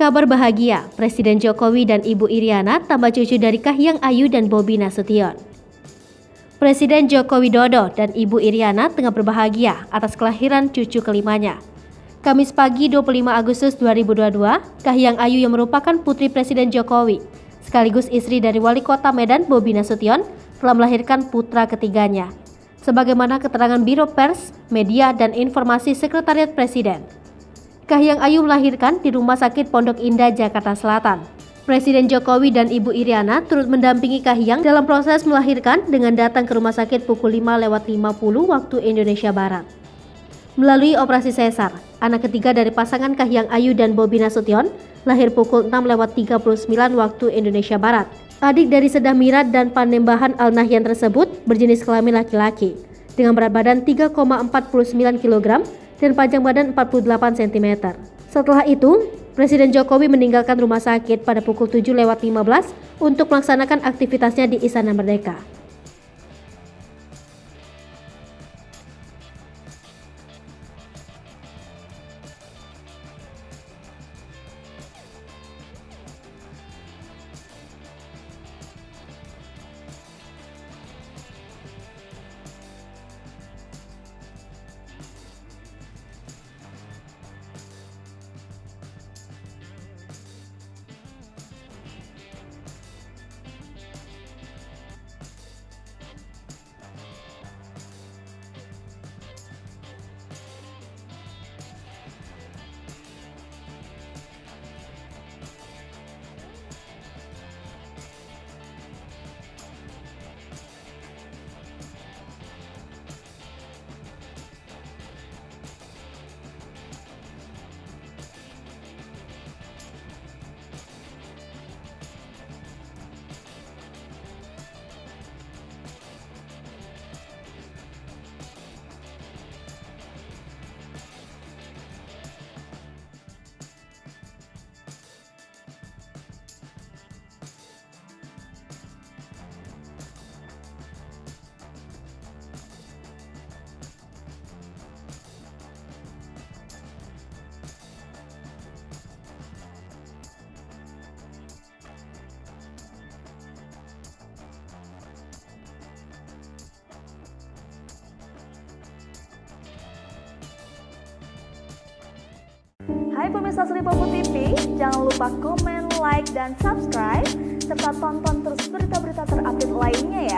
Kabar bahagia, Presiden Jokowi dan Ibu Iriana tambah cucu dari Kahiyang Ayu dan Bobi Nasution. Presiden Joko Widodo dan Ibu Iriana tengah berbahagia atas kelahiran cucu kelimanya. Kamis pagi 25 Agustus 2022, Kahiyang Ayu yang merupakan putri Presiden Jokowi, sekaligus istri dari Wali Kota Medan Bobi Nasution, telah melahirkan putra ketiganya. Sebagaimana keterangan Biro Pers, Media, dan Informasi Sekretariat Presiden. Kahiyang Ayu melahirkan di Rumah Sakit Pondok Indah, Jakarta Selatan. Presiden Jokowi dan Ibu Iriana turut mendampingi Kahiyang dalam proses melahirkan dengan datang ke rumah sakit pukul 5:50 waktu Indonesia Barat. Melalui operasi sesar, anak ketiga dari pasangan Kahiyang Ayu dan Bobi Nasution lahir pukul 6:39 waktu Indonesia Barat. Adik dari Sedah Mirat dan Panembahan Al Nahyan tersebut berjenis kelamin laki-laki dengan berat badan 3,49 kg dan panjang badan 48 cm. Setelah itu, Presiden Jokowi meninggalkan rumah sakit pada pukul 7:15 untuk melaksanakan aktivitasnya di Istana Merdeka. Hai pemirsa Selipopo TV, jangan lupa komen, like, dan subscribe, serta tonton terus berita-berita terupdate lainnya ya.